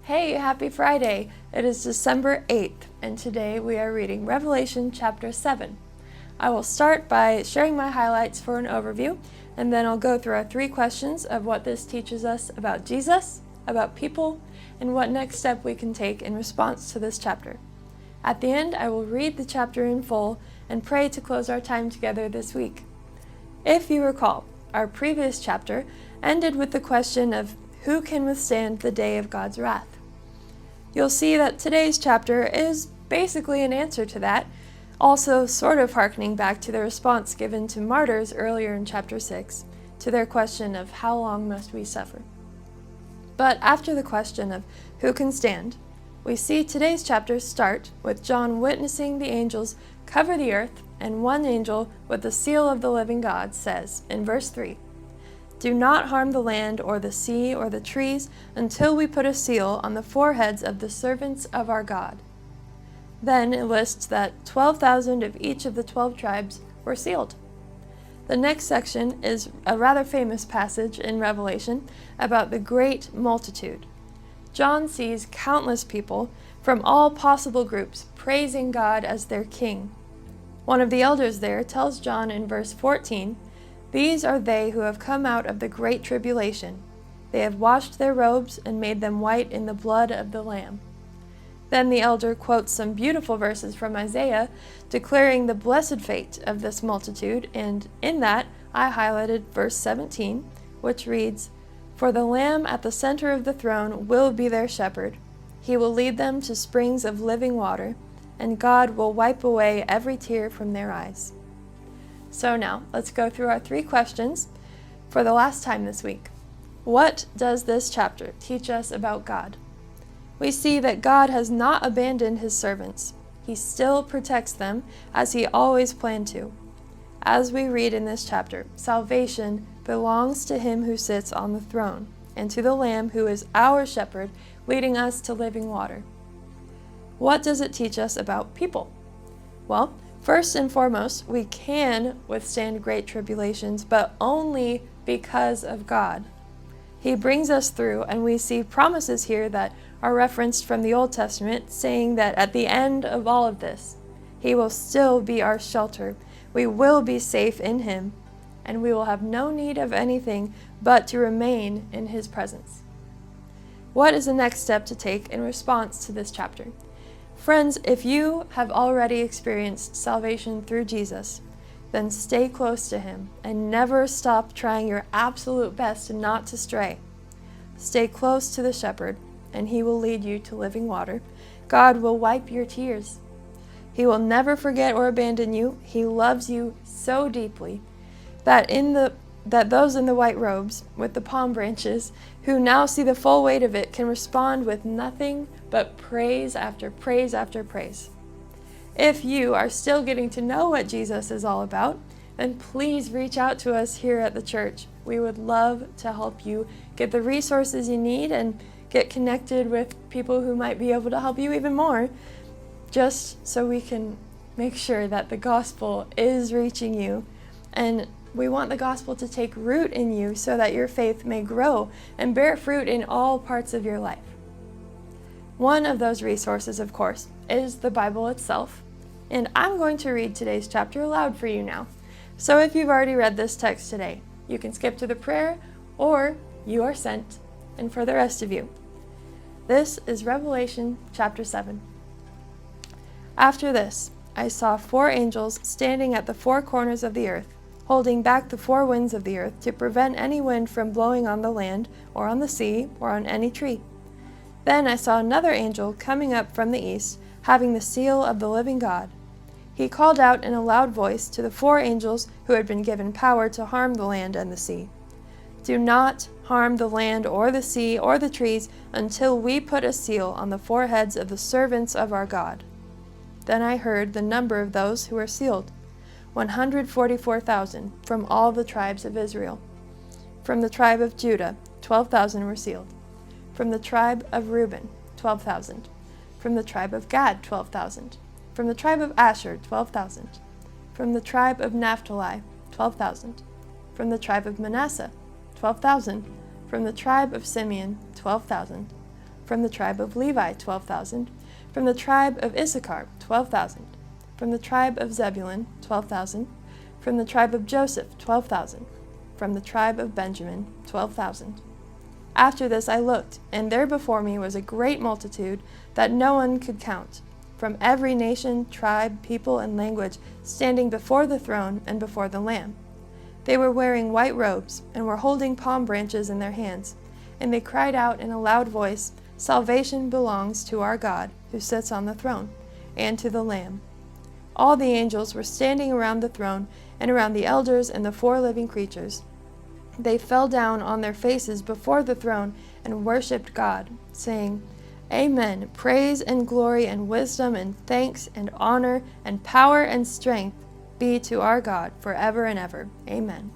Hey, happy Friday! It is December 8th, and today we are reading Revelation chapter 7. I will start by sharing my highlights for an overview, and then I'll go through our 3 questions of what this teaches us about Jesus, about people, and what next step we can take in response to this chapter. At the end, I will read the chapter in full and pray to close our time together this week. If you recall, our previous chapter ended with the question of who can withstand the day of God's wrath. You'll see that today's chapter is basically an answer to that, also sort of hearkening back to the response given to martyrs earlier in chapter 6, to their question of how long must we suffer. But after the question of who can stand, we see today's chapter start with John witnessing the angels cover the earth, and one angel with the seal of the living God says in verse 3, "Do not harm the land or the sea or the trees until we put a seal on the foreheads of the servants of our God." Then it lists that 12,000 of each of the 12 tribes were sealed. The next section is a rather famous passage in Revelation about the great multitude. John sees countless people from all possible groups praising God as their king. One of the elders there tells John in verse 14, "These are they who have come out of the great tribulation. They have washed their robes and made them white in the blood of the Lamb." Then the elder quotes some beautiful verses from Isaiah, declaring the blessed fate of this multitude, and in that I highlighted verse 17, which reads, "For the Lamb at the center of the throne will be their shepherd. He will lead them to springs of living water, and God will wipe away every tear from their eyes." So now, let's go through our 3 questions for the last time this week. What does this chapter teach us about God? We see that God has not abandoned his servants. He still protects them as he always planned to. As we read in this chapter, salvation belongs to him who sits on the throne, and to the Lamb who is our shepherd, leading us to living water. What does it teach us about people? Well, first and foremost, we can withstand great tribulations, but only because of God. He brings us through, and we see promises here that are referenced from the Old Testament, saying that at the end of all of this, he will still be our shelter. We will be safe in him, and we will have no need of anything but to remain in his presence. What is the next step to take in response to this chapter? Friends, if you have already experienced salvation through Jesus, then stay close to him and never stop trying your absolute best not to stray. Stay close to the shepherd, and he will lead you to living water. God will wipe your tears. He will never forget or abandon you. He loves you so deeply that those in the white robes with the palm branches who now see the full weight of it can respond with nothing but praise after praise after praise. If you are still getting to know what Jesus is all about, then please reach out to us here at the church. We would love to help you get the resources you need and get connected with people who might be able to help you even more, just so we can make sure that the gospel is reaching you. And we want the gospel to take root in you so that your faith may grow and bear fruit in all parts of your life. One of those resources, of course, is the Bible itself. And I'm going to read today's chapter aloud for you now. So if you've already read this text today, you can skip to the prayer, or you are sent. And for the rest of you, this is Revelation chapter 7. "After this, I saw 4 angels standing at the 4 corners of the earth, holding back the 4 winds of the earth to prevent any wind from blowing on the land or on the sea or on any tree. Then I saw another angel coming up from the east, having the seal of the living God. He called out in a loud voice to the 4 angels who had been given power to harm the land and the sea, 'Do not harm the land or the sea or the trees until we put a seal on the foreheads of the servants of our God.' Then I heard the number of those who were sealed, 144,000 from all the tribes of Israel. From the tribe of Judah, 12,000 were sealed. From the tribe of Reuben, 12,000. From the tribe of Gad, 12,000. From the tribe of Asher, 12,000. From the tribe of Naphtali, 12,000. From the tribe of Manasseh, 12,000. From the tribe of Simeon, 12,000. From the tribe of Levi, 12,000. From the tribe of Issachar, 12,000. From the tribe of Zebulun, 12,000. From the tribe of Joseph, 12,000. From the tribe of Benjamin, 12,000. After this I looked, and there before me was a great multitude that no one could count, from every nation, tribe, people, and language, standing before the throne and before the Lamb. They were wearing white robes, and were holding palm branches in their hands, and they cried out in a loud voice, "Salvation belongs to our God, who sits on the throne, and to the Lamb." All the angels were standing around the throne, and around the elders and the 4 living creatures. They fell down on their faces before the throne and worshipped God, saying, "Amen. Praise and glory and wisdom and thanks and honor and power and strength be to our God forever and ever. Amen."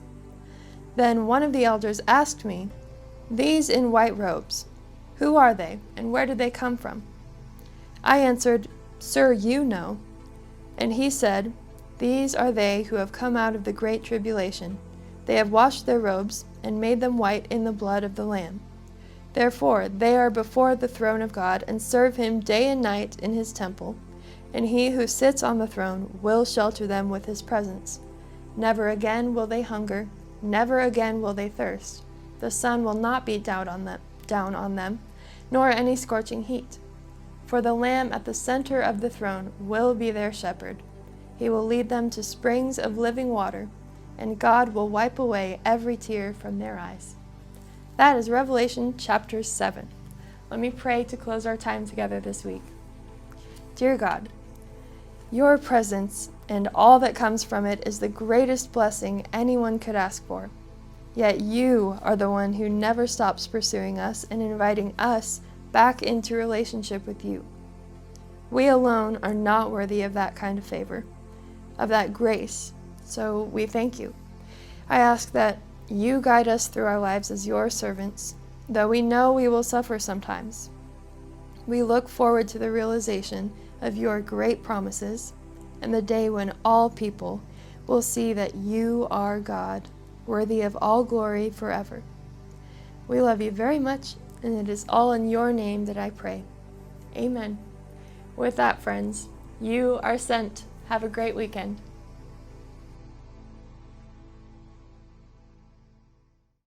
Then one of the elders asked me, "These in white robes, who are they, and where did they come from?" I answered, "Sir, you know." And he said, "These are they who have come out of the great tribulation. They have washed their robes, and made them white in the blood of the Lamb. Therefore they are before the throne of God, and serve him day and night in his temple. And he who sits on the throne will shelter them with his presence. Never again will they hunger, never again will they thirst. The sun will not beat down on them, nor any scorching heat. For the Lamb at the center of the throne will be their shepherd. He will lead them to springs of living water, and God will wipe away every tear from their eyes." That is Revelation chapter 7. Let me pray to close our time together this week. Dear God, your presence and all that comes from it is the greatest blessing anyone could ask for. Yet you are the one who never stops pursuing us and inviting us back into relationship with you. We alone are not worthy of that kind of favor, of that grace. So we thank you. I ask that you guide us through our lives as your servants, though we know we will suffer sometimes. We look forward to the realization of your great promises and the day when all people will see that you are God, worthy of all glory forever. We love you very much, and it is all in your name that I pray. Amen. With that, friends, you are sent. Have a great weekend.